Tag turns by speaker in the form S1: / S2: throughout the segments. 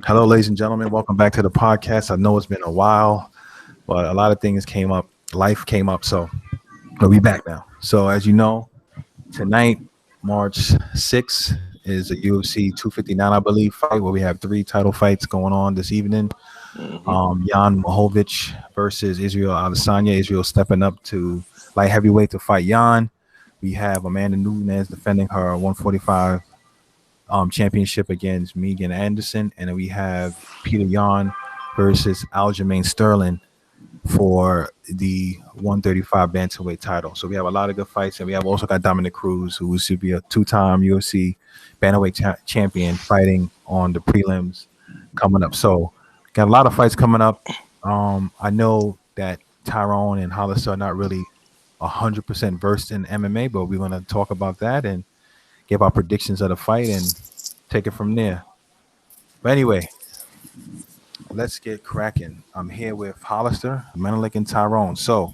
S1: Hello, ladies and gentlemen. Welcome back to the podcast. I know it's been a while, but a lot of things came up. Life came up, so we'll be back now. So, as you know, tonight, March 6th, is a UFC 259, I believe, fight where we have three title fights going on this evening.
S2: Hmm.
S1: Jan Mohovic versus Israel Adesanya. Israel stepping up to light heavyweight to fight Jan. We have Amanda Nunes defending her 145 championship against Megan Anderson, and then we have Peter Yan versus Aljamain Sterling for the 135 bantamweight title. So we have a lot of good fights, and we have also got Dominic Cruz, who should be a two-time UFC bantamweight champion, fighting on the prelims coming up. So got a lot of fights coming up. I know that Tyrone and Hollis are not really 100% versed in MMA, but we're going to talk about that and give our predictions of the fight and take it from there. But anyway, let's get cracking. I'm here with Hollister, Menelik, and Tyrone. So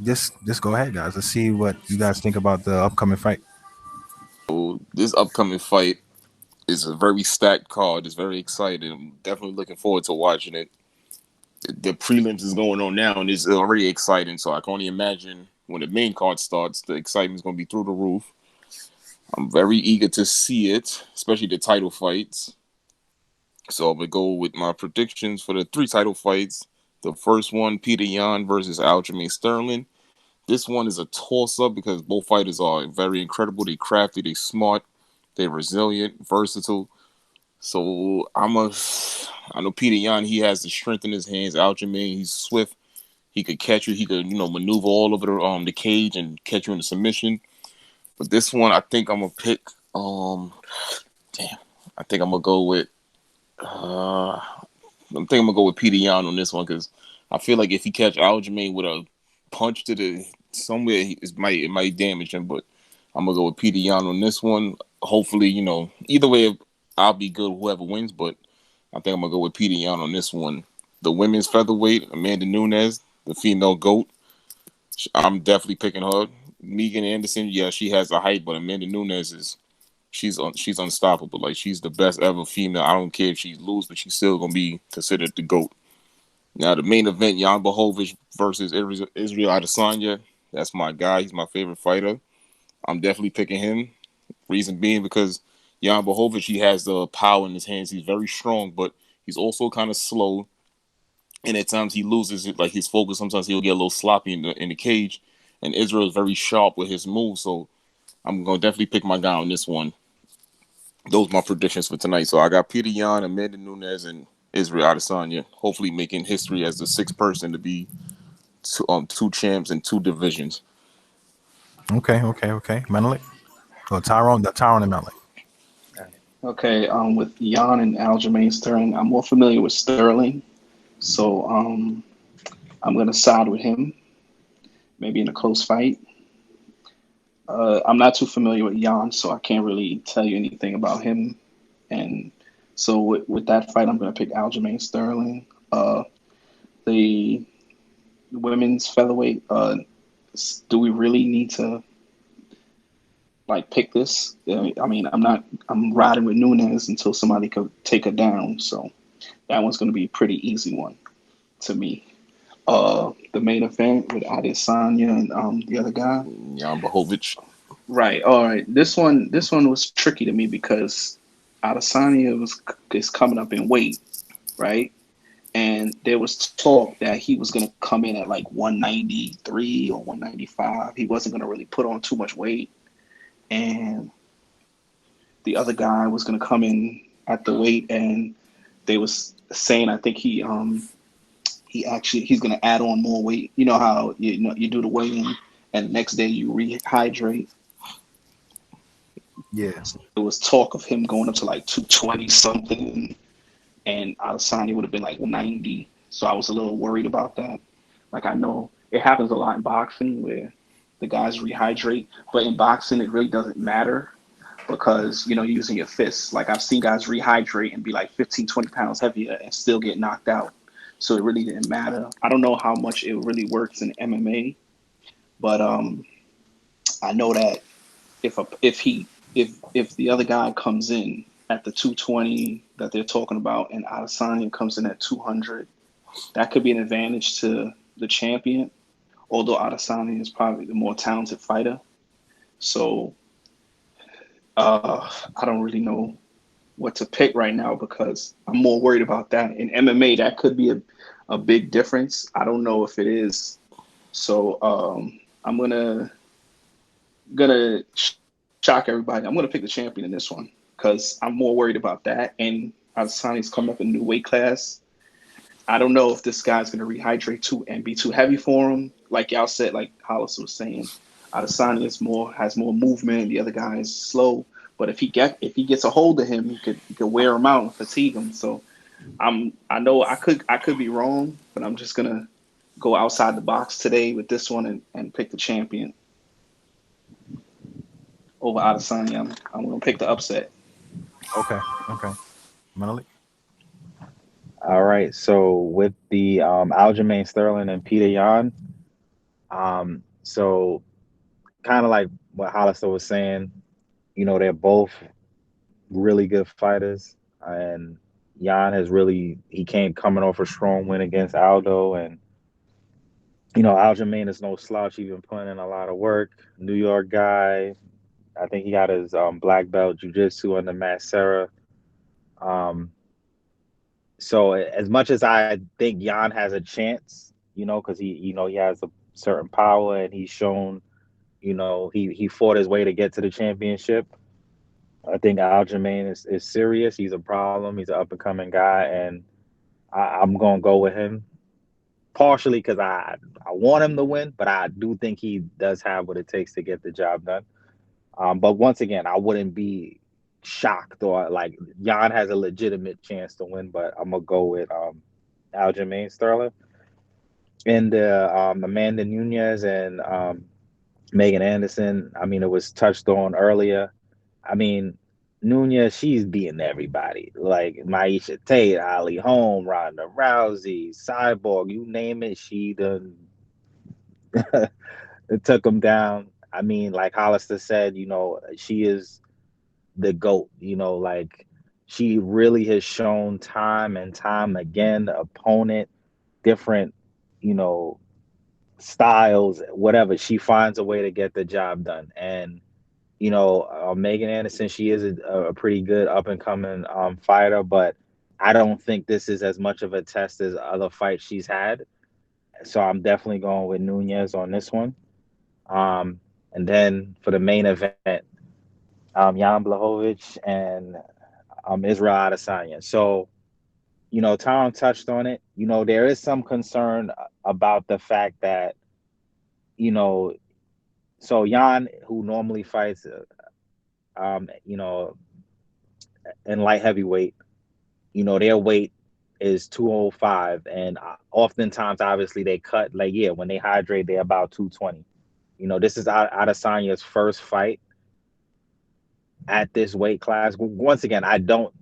S1: just go ahead, guys. Let's see what you guys think about the upcoming fight.
S2: So this upcoming fight is a very stacked card. It's very exciting. I'm definitely looking forward to watching it. The prelims is going on now, and it's already exciting. So I can only imagine when the main card starts, the excitement is going to be through the roof. I'm very eager to see it, especially the title fights. So I'm gonna go with my predictions for the three title fights. The first one, Peter Yan versus Aljamain Sterling. This one is a toss-up because both fighters are very incredible. They crafty, they smart, they're resilient, versatile. So I know Peter Yan. He has the strength in his hands. Aljamain, he's swift. He could catch you. He could maneuver all over the cage and catch you in a submission. But this one, I think I'm gonna pick. Damn, I think I'm gonna go with. I'm gonna go with Peter Yan on this one because I feel like if he catch Aljamain with a punch to the somewhere, it might damage him. But I'm gonna go with Peter Yan on this one. Hopefully, either way, I'll be good whoever wins. But I think I'm gonna go with Peter Yan on this one. The women's featherweight, Amanda Nunes, the female goat. I'm definitely picking her. Megan Anderson, yeah, she has the height, but Amanda Nunes is she's unstoppable. Like she's the best ever female. I don't care if she lose, but she's still gonna be considered the goat. Now the main event, Jan Blachowicz versus Israel Adesanya. That's my guy. He's my favorite fighter. I'm definitely picking him. Reason being because Jan Blachowicz, he has the power in his hands. He's very strong, but he's also kind of slow. And at times he loses it, like his focus. Sometimes he'll get a little sloppy in the cage. And Israel is very sharp with his moves, so I'm gonna definitely pick my guy on this one. Those are my predictions for tonight. So I got Peter Yan, Amanda Nunes, and Israel Adesanya. Hopefully making history as the sixth person to be two champs and two divisions.
S1: Okay. Menelik. Oh, Tyrone and Menelik.
S3: Okay, with Jan and Aljamain Sterling, I'm more familiar with Sterling, so I'm gonna side with him, maybe in a close fight. I'm not too familiar with Jan, so I can't really tell you anything about him. And so with that fight, I'm gonna pick Aljamain Sterling. The women's featherweight. Do we really need to like pick this? I mean, I'm not. I'm riding with Nunes until somebody could take her down. So that one's going to be a pretty easy one to me. The main event with Adesanya and the other guy.
S2: Jan Blachowicz.
S3: Right. All right. This one was tricky to me because Adesanya is coming up in weight, right? And there was talk that he was going to come in at like 193 or 195. He wasn't going to really put on too much weight, and the other guy was going to come in at the weight, and they was saying I think he's going to add on more weight. You know how you do the weigh-in and the next day you rehydrate.
S1: Yeah.
S3: So there was talk of him going up to like 220 something, and Adesanya would have been like 90. So I was a little worried about that. Like I know it happens a lot in boxing where the guys rehydrate, but in boxing it really doesn't matter because you're using your fists. Like I've seen guys rehydrate and be like 15, 20 pounds heavier and still get knocked out. So it really didn't matter. I don't know how much it really works in MMA, but I know that if a, if he if the other guy comes in at the 220 that they're talking about, and Adesanya comes in at 200. That could be an advantage to the champion, although Adesanya is probably the more talented fighter. So I don't really know what to pick right now because I'm more worried about that. In MMA, that could be a big difference. I don't know if it is. So I'm gonna shock everybody. I'm gonna pick the champion in this one because I'm more worried about that. And Adesanya's coming up in a new weight class. I don't know if this guy's gonna rehydrate too and be too heavy for him. Like y'all said, like Hollis was saying, Adesanya has more movement. The other guy is slow. But if he gets a hold of him, he could wear him out and fatigue him. So I know I could be wrong, but I'm just gonna go outside the box today with this one and pick the champion over Adesanya. I'm gonna pick the upset.
S1: Okay. Okay. Malik.
S4: All right. So with the Aljamain Sterling and Peter Yan, so kind of like what Hollister was saying, they're both really good fighters, and Yan has really he came coming off a strong win against Aldo, and Aljamain is no slouch. He's been putting in a lot of work. New York guy. I think he got his black belt jiu-jitsu under Matt Serra. Um, so as much as I think Yan has a chance, because he has a certain power and he's shown, he fought his way to get to the championship. I think Aljamain is serious. He's a problem. He's an up and coming guy, and I'm gonna go with him partially because I want him to win, but I do think he does have what it takes to get the job done. But once again, I wouldn't be shocked or like Jan has a legitimate chance to win, but I'm gonna go with Aljamain Sterling and Amanda Nunez and Megan Anderson. I mean, it was touched on earlier. I mean, Nunez, she's beating everybody like Maisha Tate, Ali Holm, Ronda Rousey, Cyborg, you name it, she done took them down. I mean, like Hollister said, she is the GOAT, like she really has shown time and time again, the opponent, different, you know, styles, whatever. She finds a way to get the job done. And, Megan Anderson, she is a pretty good up and coming fighter, but I don't think this is as much of a test as other fights she's had. So I'm definitely going with Nunez on this one. And then for the main event, Jan Blachowicz and Israel Adesanya. So, Tom touched on it. There is some concern about the fact that, so Jan, who normally fights, in light heavyweight, their weight is 205. And oftentimes, obviously, they cut, like, yeah, when they hydrate, they're about 220. This is Adesanya's first fight at this weight class. Once again, I don't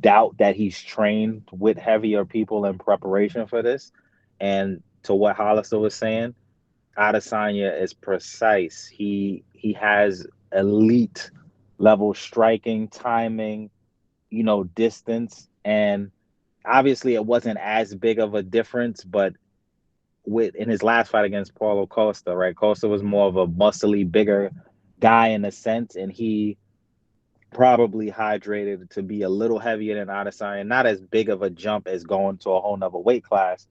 S4: doubt that he's trained with heavier people in preparation for this. And to what Hollister was saying, Adesanya is precise. He has elite level striking, timing, distance. And obviously it wasn't as big of a difference, but in his last fight against Paulo Costa, right? Costa was more of a muscly, bigger guy in a sense, and he probably hydrated to be a little heavier than Adesanya. Not as big of a jump as going to a whole nother weight class,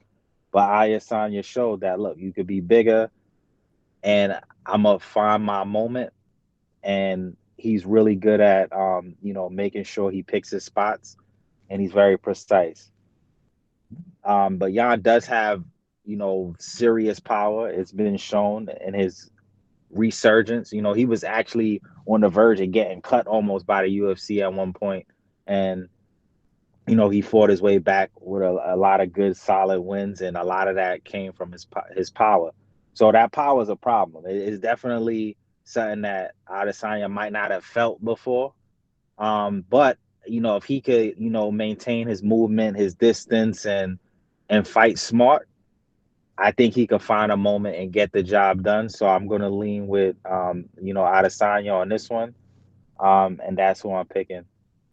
S4: but Adesanya showed that, look, you could be bigger and I'm going to find my moment. And he's really good at, making sure he picks his spots, and he's very precise. But Jan does have, serious power. It's been shown in his resurgence. He was actually on the verge of getting cut almost by the UFC at one point, and he fought his way back with a lot of good, solid wins, and a lot of that came from his power. So that power is a problem. It is definitely something that Adesanya might not have felt before. But if he could, maintain his movement, his distance, and fight smart, I think he could find a moment and get the job done. So I'm going to lean with, Adesanya on this one. And that's who I'm picking.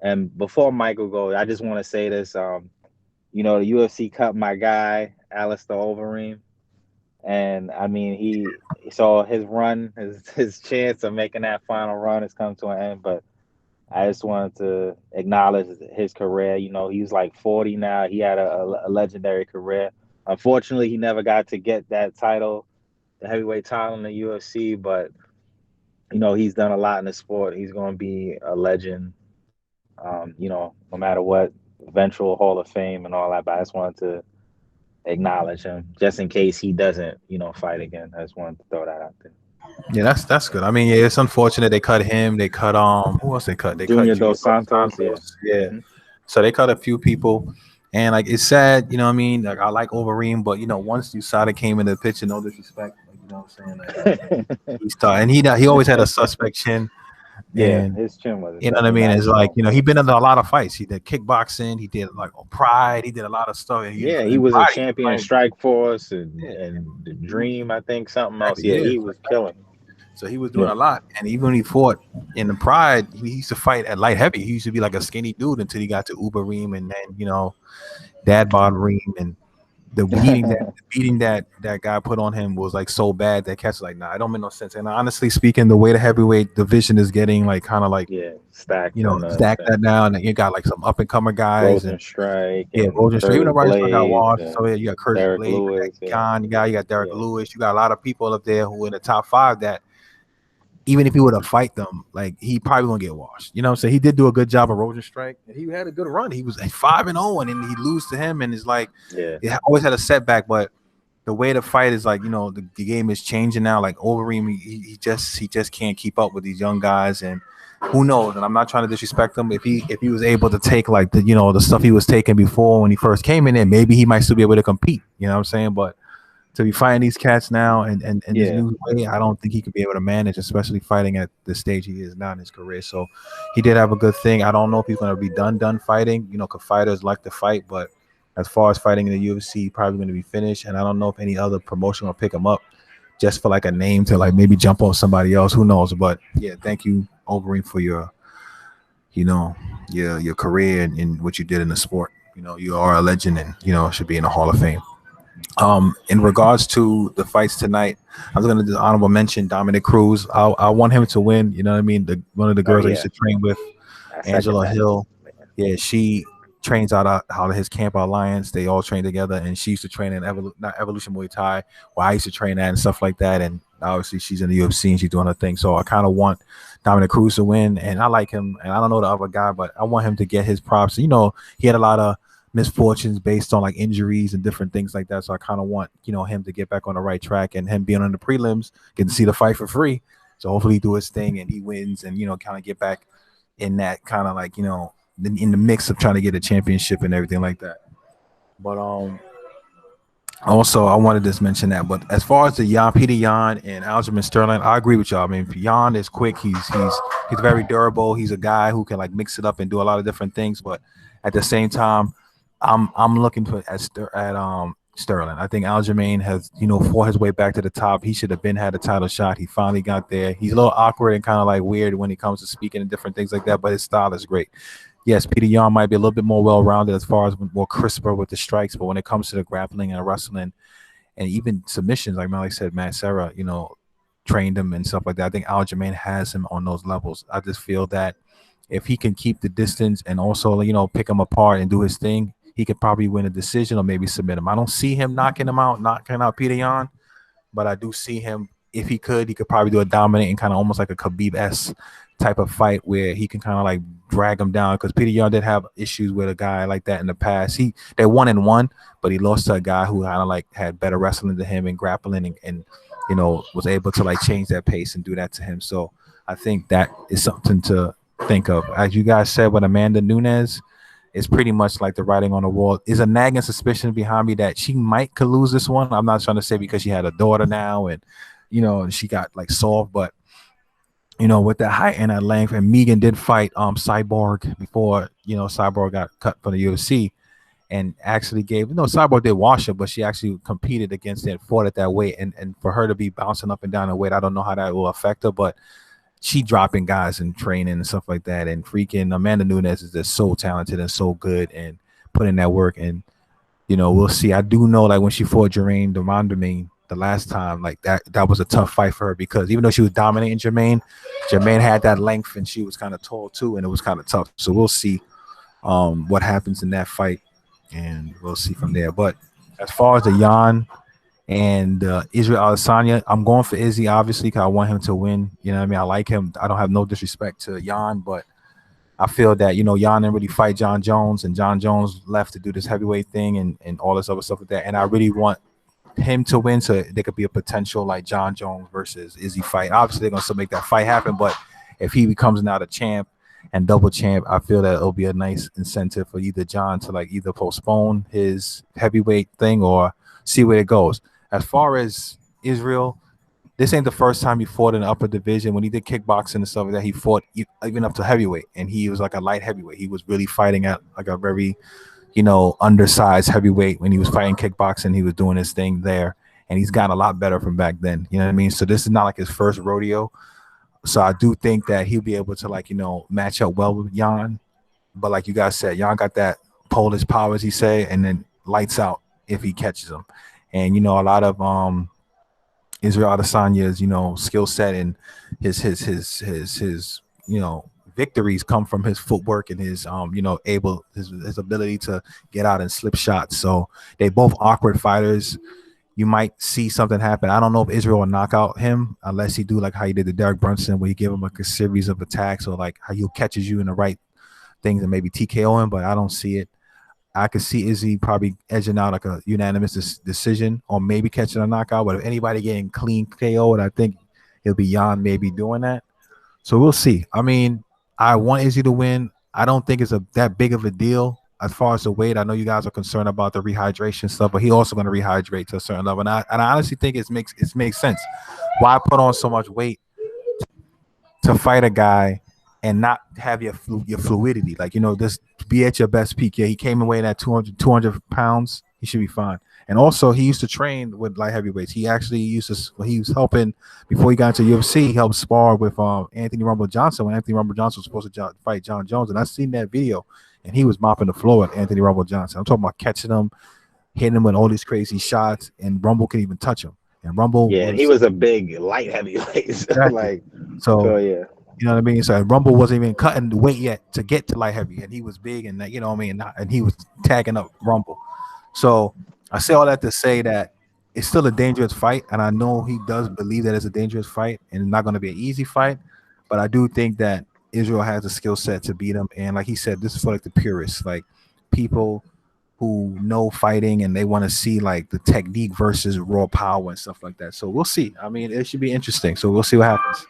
S4: And before Michael goes, I just want to say this. The UFC cut my guy, Alistair Overeem. And I mean, he saw his run, his chance of making that final run has come to an end. But I just wanted to acknowledge his career. He was like 40 now. He had a legendary career. Unfortunately, he never got to get that title, the heavyweight title in the UFC. But he's done a lot in the sport. He's going to be a legend. No matter what, eventual Hall of Fame and all that. But I just wanted to acknowledge him just in case he doesn't, fight again. I just wanted to throw that out there.
S1: Yeah, that's good. I mean, yeah, it's unfortunate they cut him. They cut who else they cut? They cut
S4: Junior
S1: Junior
S4: Dos Santos, yeah.
S1: Yeah. So they cut a few people. And like it's sad, you know what I mean? Like I like Overeem, but once USADA came into the picture, no disrespect, like, you know what I'm saying? Like, he started and he always had a suspect chin.
S4: Yeah,
S1: And
S4: his chin was.
S1: you know what I mean? It's like, he been in a lot of fights. He did kickboxing, he did like Pride, he did a lot of stuff.
S4: He was a champion in Strike Force and the Dream, I think, something else. Yeah, he was killing.
S1: So he was doing a lot. And even when he fought in the Pride, he used to fight at light heavy. He used to be like a skinny dude until he got to Ubereem and then, Dad Bod Reem. And the beating that guy put on him was like so bad that cat's like, nah, it don't make no sense. And honestly speaking, the way the heavyweight division is getting like kind of like
S4: stacked,
S1: stacked that now, and you got like some up and comer guys
S4: Rosenstrike,
S1: Rosenstrike. Even the Rosenstrike got washed. So you got Curtis
S4: Derek
S1: Blake,
S4: Lewis,
S1: you got Derek Lewis. You got a lot of people up there who are in the top 5 that even if he would have fight them, like he probably gonna get washed. You know what I'm saying? He did do a good job of Rosenstrike. He had a good run. He was 5-0, and then he lose to him, and it's like it always had a setback. But the way the fight is like, the game is changing now. Like Overeem, he just can't keep up with these young guys, and who knows? And I'm not trying to disrespect him. If he was able to take like the stuff he was taking before when he first came in there, maybe he might still be able to compete. You know what I'm saying? But to be fighting these cats now and this new way, I don't think he could be able to manage, especially fighting at the stage he is now in his career. So he did have a good thing. I don't know if he's going to be done fighting. Because fighters like to fight, but as far as fighting in the UFC, probably going to be finished. And I don't know if any other promotion will pick him up just for like a name to like maybe jump on somebody else. Who knows? But yeah, thank you, Overeem, for your career and what you did in the sport. You are a legend and should be in the Hall of Fame. In regards to the fights tonight, I was going to do honorable mention Dominic Cruz. I want him to win. You know what I mean? One of the girls I used to train with, Angela Hill. Yeah, she trains out of his camp Alliance. They all train together, and she used to train in Evolution Muay Thai, where I used to train at and stuff like that. And obviously, she's in the UFC and she's doing her thing. So I kind of want Dominic Cruz to win, and I like him. And I don't know the other guy, but I want him to get his props. He had a lot of misfortunes based on like injuries and different things like that. So I kind of want, him to get back on the right track, and him being on the prelims, getting to see the fight for free. So hopefully he do his thing and he wins and, kind of get back in that kind of like, in the mix of trying to get a championship and everything like that. But also I wanted to just mention that. But as far as the Peter Yan and Aljamain Sterling, I agree with y'all. I mean, Yan is quick. He's very durable. He's a guy who can like mix it up and do a lot of different things. But at the same time, I'm looking at Sterling. I think Aljamain has, fought his way back to the top. He should have had a title shot. He finally got there. He's a little awkward and kind of like weird when it comes to speaking and different things like that, but his style is great. Yes, Peter Yan might be a little bit more well-rounded as far as more crisper with the strikes, but when it comes to the grappling and wrestling and even submissions, like Malik said, Matt Serra, trained him and stuff like that. I think Aljamain has him on those levels. I just feel that if he can keep the distance and also, pick him apart and do his thing, he could probably win a decision or maybe submit him. I don't see him knocking out Peter Yan, but I do see him, if he could probably do a dominating kind of almost like a Khabib-esque type of fight where he can kind of like drag him down, because Peter Yan did have issues with a guy like that in the past. They're 1-1, but he lost to a guy who kind of like had better wrestling than him and grappling and was able to like change that pace and do that to him. So I think that is something to think of. As you guys said with Amanda Nunes, it's pretty much like the writing on the wall. Is a nagging suspicion behind me that she could lose this one. I'm not trying to say because she had a daughter now and she got like soft, but with that height and that length, and Megan did fight Cyborg before Cyborg got cut from the UFC, and actually gave Cyborg did wash her, but she actually competed against it and fought at that weight, and for her to be bouncing up and down the weight, I don't know how that will affect her, but she dropping guys in training and stuff like that. And freaking Amanda Nunes is just so talented and so good and putting that work. And we'll see. I do know, like when she fought Jermaine Demondemain the last time, like that was a tough fight for her because even though she was dominating Jermaine had that length and she was kind of tall too, and it was kind of tough. So we'll see what happens in that fight, and we'll see from there. But as far as the Jan and Israel Adesanya, I'm going for Izzy obviously because I want him to win. You know what I mean? I like him. I don't have no disrespect to Jan, but I feel that Jan didn't really fight John Jones, and John Jones left to do this heavyweight thing and all this other stuff like that. And I really want him to win so there could be a potential like John Jones versus Izzy fight. Obviously, they're gonna still make that fight happen, but if he becomes now the champ and double champ, I feel that it'll be a nice incentive for either John to like either postpone his heavyweight thing or see where it goes. As far as Israel, this ain't the first time he fought in the upper division. When he did kickboxing and stuff like that, he fought even up to heavyweight, and he was like a light heavyweight. He was really fighting at like a very, undersized heavyweight when he was fighting kickboxing. He was doing his thing there, and he's gotten a lot better from back then. You know what I mean? So this is not like his first rodeo. So I do think that he'll be able to match up well with Jan. But like you guys said, Jan got that Polish power, as he say, and then lights out if he catches him. And a lot of Israel Adesanya's, skill set and his victories come from his footwork and his his ability to get out and slip shots. So they both awkward fighters. You might see something happen. I don't know if Israel will knock out him unless he do like how he did to Derek Brunson, where he give him like a series of attacks, or like how he catches you in the right things and maybe TKO him. But I don't see it. I could see Izzy probably edging out like a unanimous decision or maybe catching a knockout. But if anybody getting clean KO'd, I think it'll be Jan maybe doing that. So we'll see. I mean, I want Izzy to win. I don't think it's that big of a deal as far as the weight. I know you guys are concerned about the rehydration stuff, but he also going to rehydrate to a certain level. And I honestly think it makes sense. Why put on so much weight to fight a guy and not have your fluidity? Like, just be at your best peak. Yeah, he came away at 200 pounds. He should be fine. And also, he used to train with light heavyweights. He actually he was helping before he got into UFC. He helped spar with Anthony Rumble Johnson when Anthony Rumble Johnson was supposed to fight John Jones. And I seen that video, and he was mopping the floor with Anthony Rumble Johnson. I'm talking about catching him, hitting him with all these crazy shots, and Rumble couldn't even touch him. And Rumble,
S4: and he was a big light heavyweight.
S1: Exactly. so yeah. You know what I mean? So Rumble wasn't even cutting the weight yet to get to light heavy, and he was big, and that, and he was tagging up Rumble. So I say all that to say that it's still a dangerous fight, and I know he does believe that it's a dangerous fight, and it's not going to be an easy fight. But I do think that Israel has a skill set to beat him, and like he said, this is for like the purists, like people who know fighting and they want to see like the technique versus raw power and stuff like that. So we'll see. I mean, it should be interesting. So we'll see what happens.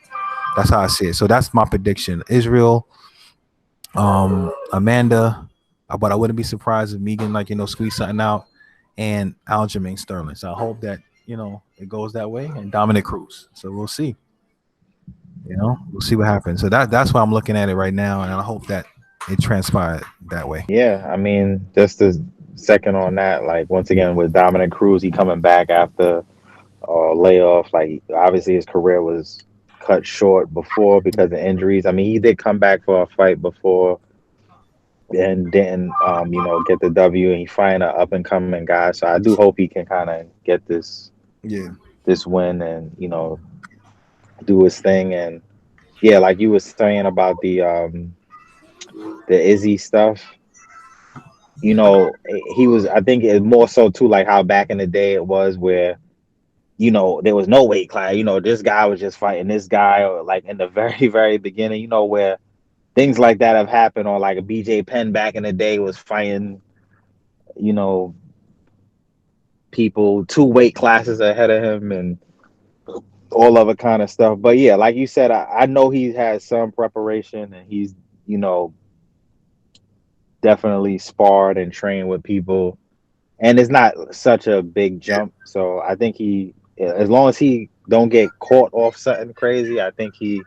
S1: That's how I see it. So that's my prediction. Israel, Amanda, but I wouldn't be surprised if Megan squeeze something out, and Aljamain Sterling. So I hope that it goes that way, and Dominic Cruz. So we'll see. We'll see what happens. So that's why I'm looking at it right now, and I hope that it transpired that way.
S4: Yeah, I mean, just a second on that. Like once again with Dominic Cruz, he coming back after layoff. Like obviously his career was cut short before because of injuries. I mean, he did come back for a fight before and didn't, get the W, and he fighting an up and coming guy. So I do hope he can kind of get this win and, do his thing. And yeah, like you were saying about the Izzy stuff, he was, I think it's more so too, like how back in the day it was where, there was no weight class. This guy was just fighting this guy, or like in the very, very beginning, where things like that have happened. Or like a BJ Penn back in the day was fighting, people 2 weight classes ahead of him and all other kind of stuff. But yeah, like you said, I know he has some preparation, and he's, definitely sparred and trained with people. And it's not such a big jump. So I think as long as he don't get caught off something crazy, I think he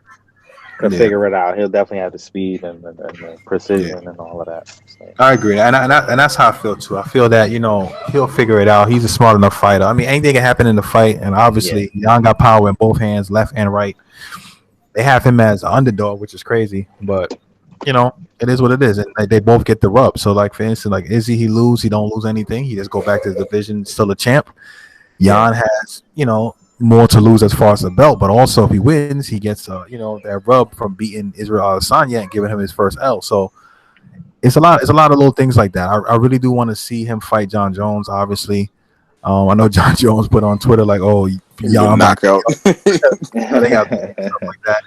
S4: can figure it out. He'll definitely have the speed and the precision and all of that. So.
S1: I agree, and that's how I feel too. I feel that he'll figure it out. He's a smart enough fighter. I mean, anything can happen in the fight, and obviously Jan got power in both hands, left and right. they have him as an underdog, which is crazy, but you know, it is what it is, and like, they both get the rub. So, like for instance, like Izzy, he don't lose anything. He just go back to the division, still a champ.
S4: Yeah,
S1: Jan has, more to lose as far as the belt, but also if he wins, he gets, that rub from beating Israel Adesanya and giving him his first L. So it's a lot of little things like that. I really do want to see him fight John Jones. Obviously, I know John Jones put on Twitter like, "Oh,
S2: He's a
S1: Jan about
S2: knockout.
S1: they got stuff like that."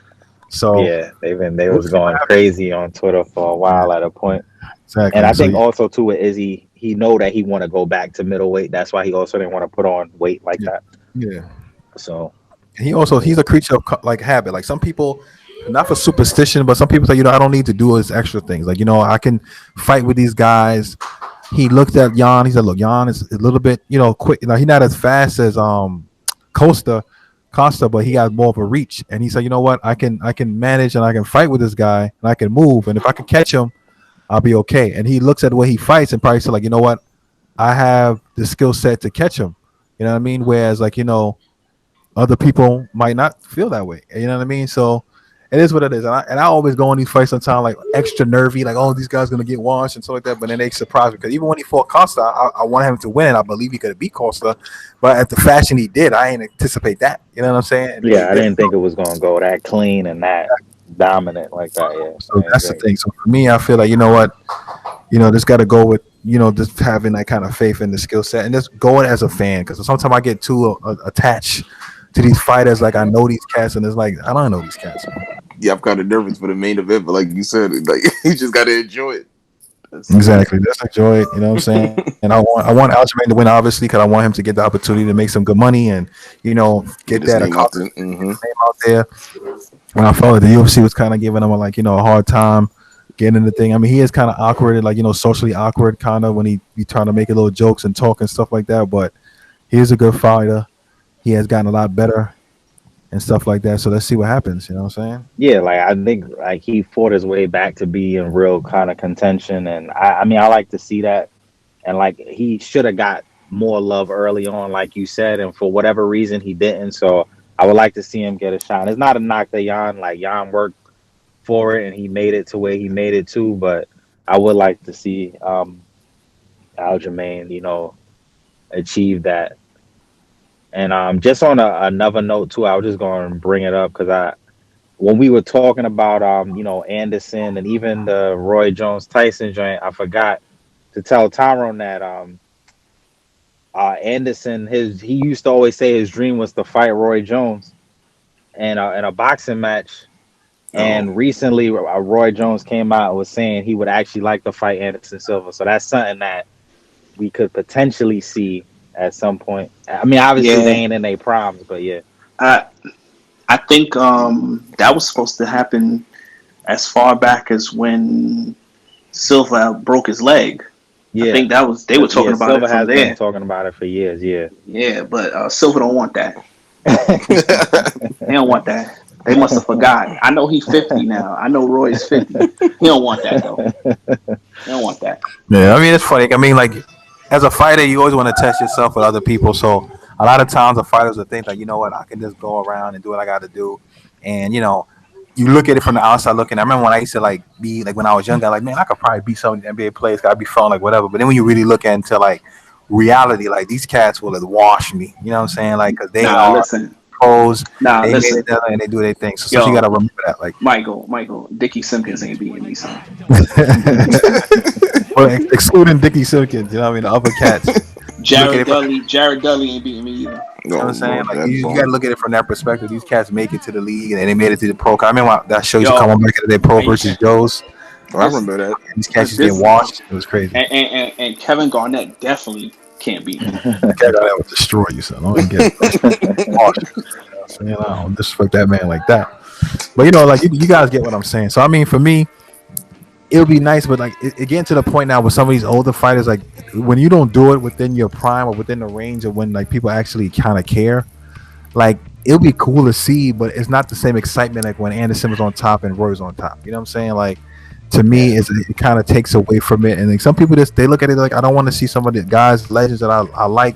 S1: So
S4: yeah. They
S1: we'll
S4: was
S1: see what
S4: going
S1: happens.
S4: crazy on Twitter for a
S1: Yeah,
S4: while at a point. And
S1: exactly.
S4: I
S1: So
S4: think also too with Izzy, he know that he want to go back to middleweight. That's why he also didn't want to put on weight like
S1: yeah,
S4: that.
S1: yeah.
S4: So
S1: He's a creature of like habit. Like some people, not for superstition, but some people say, I don't need to do his extra things. Like I can fight with these guys. He looked at Jan. He said, "Look, Jan is a little bit, quick. He's not as fast as Costa, Costa, but he got more of a reach." And he said, "You know what? I can manage and I can fight with this guy and I can move. And if I can catch him, I'll be okay." And he looks at the way he fights and probably said, like, "You know what? I have the skill set to catch him." You know what I mean? Whereas, like, other people might not feel that way. You know what I mean? So it is what it is. And I always go in these fights sometimes like extra nervy, like, oh, these guys gonna get washed and stuff like that. But then they surprise me because even when he fought Costa, I wanted him to win, and I believe he could have beat Costa. But at the fashion he did, I ain't anticipate that. You know what I'm saying? And then he
S4: yeah, I
S1: did.
S4: didn't think it was gonna go that clean and that dominant like that. Yeah,
S1: So
S4: I
S1: that's the
S4: agree.
S1: thing. So for me, I feel like what, just got to go with just having that kind of faith in the skill set and just going as a fan because sometimes I get too attached to these fighters. Like I know these cats, and it's like I don't know these cats.
S2: Yeah, I'm kind of nervous for the main event, but like you said, like you just gotta enjoy it. That's it.
S1: Exactly. Just enjoy it. You know what I'm saying? And I want Aljamain to win, obviously, because I want him to get the opportunity to make some good money and get
S2: Get his
S1: that
S2: name out there.
S1: accomplishment, get his name out there. And I felt like the UFC was kind of giving him a hard time getting in the thing. I mean, he is kind of awkward, like socially awkward, kind of when he trying to make little jokes and talk and stuff like that. But he is a good fighter. He has gotten a lot better and stuff like that. So let's see what happens. You know what I'm saying?
S4: Yeah, like I think like he fought his way back to be in real kind of contention, and I mean I like to see that. And like he should have got more love early on, like you said, and for whatever reason he didn't. So I would like to see him get a shot. It's not a knock to Jan, like Jan worked for it and he made it to where he made it to, but I would like to see Aljamain, achieve that. And just on another note too, I was just going to bring it up because when we were talking about Anderson and even the Roy Jones Tyson joint, I forgot to tell Tyrone that Anderson he used to always say his dream was to fight Roy Jones in a boxing match.
S2: Oh,
S4: And recently, Roy Jones came out and was saying he would actually like to fight Anderson Silva. So that's something that we could potentially see at some point. I mean, obviously they
S3: Yeah,
S4: ain't in their primes, but yeah,
S3: I I think that was supposed to happen as far back as when Silva broke his leg. I
S4: yeah,
S3: think that was they were talking
S4: yeah.
S3: about it
S4: Silva
S3: from
S4: has been
S3: there.
S4: talking about it for years. Yeah.
S3: Yeah, but Silva don't want that. He don't want that. They must have forgot. I know he's 50 now. I know Roy's 50. He don't want that though. He don't want that.
S1: Yeah, I mean it's funny. I mean, like as a fighter, you always want to test yourself with other people. So a lot of times, the fighters will think like, you know what, I can just go around and do what I got to do, and you look at it from the outside looking. I remember when I used to like be like when I was younger, like man, I could probably beat some of the NBA players. I'd be feeling like whatever. But then when you really look into like reality, like these cats will have washed me. You know what I'm saying? Like because they
S3: Nah,
S1: are
S3: listen.
S1: pros,
S3: Nah,
S1: they made it
S3: listen.
S1: there and they do their thing. So you got to
S3: Yo,
S1: remember that. Like,
S3: Michael, Dickie Simpkins ain't beating me, son.
S1: well, excluding Dickie Silkins, you know what I mean? The other cats. You look at it from
S3: Jared Dudley ain't beating me either.
S1: what
S2: no,
S1: I'm saying?
S2: Lord,
S1: Like
S2: that
S1: you got to
S2: bum.
S1: look at it from that perspective. These cats make it to the league and they made it to the pro. I remember that show used to come
S3: Yo,
S1: on back in the day, Pro
S3: are you
S1: versus Joes.
S2: Oh, I
S3: this
S2: remember that.
S1: These cats just getting
S3: this
S1: washed. It was crazy.
S3: and Kevin Garnett definitely can't beat me.
S1: Cat that would destroy you, son. Don't get washed. You know what I'm saying? I don't disrespect that man like that. But like you guys get what I'm saying. So I mean, for me, it would be nice, but like it getting to the point now with some of these older fighters, like when you don't do it within your prime or within the range of when like people actually kind of care, like it'll be cool to see, but it's not the same excitement like when Anderson was on top and Roy was on top. You know what I'm saying? Like to me,
S4: Yeah.
S1: it kind of takes away from it. And like, some people just they look at it like I don't want to see some of the guys, legends that I like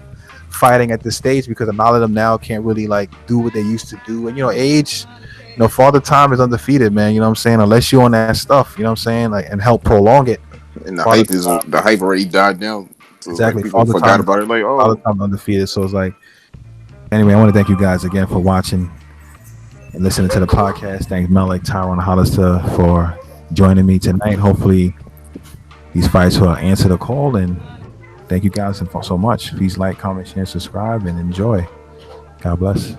S1: fighting at this stage because a lot of them now can't really like do what they used to do. And age, Father Time is undefeated, man. You know what I'm saying? Unless you're on that stuff, you know what I'm saying? Like, and help prolong it.
S2: And
S1: Father
S2: the hype already died down. So it's like
S1: Exactly.
S2: people
S1: Father
S2: forgot
S1: Time,
S2: about it. Like,
S1: Father
S2: oh,
S1: Time undefeated. So it's like, anyway, I want to thank you guys again for watching and listening to the podcast. Thanks Malik, Tyron, Hollister for joining me tonight. Hopefully these fights will answer the call, and thank you guys so much. Please like, comment, share, subscribe, and enjoy. God bless.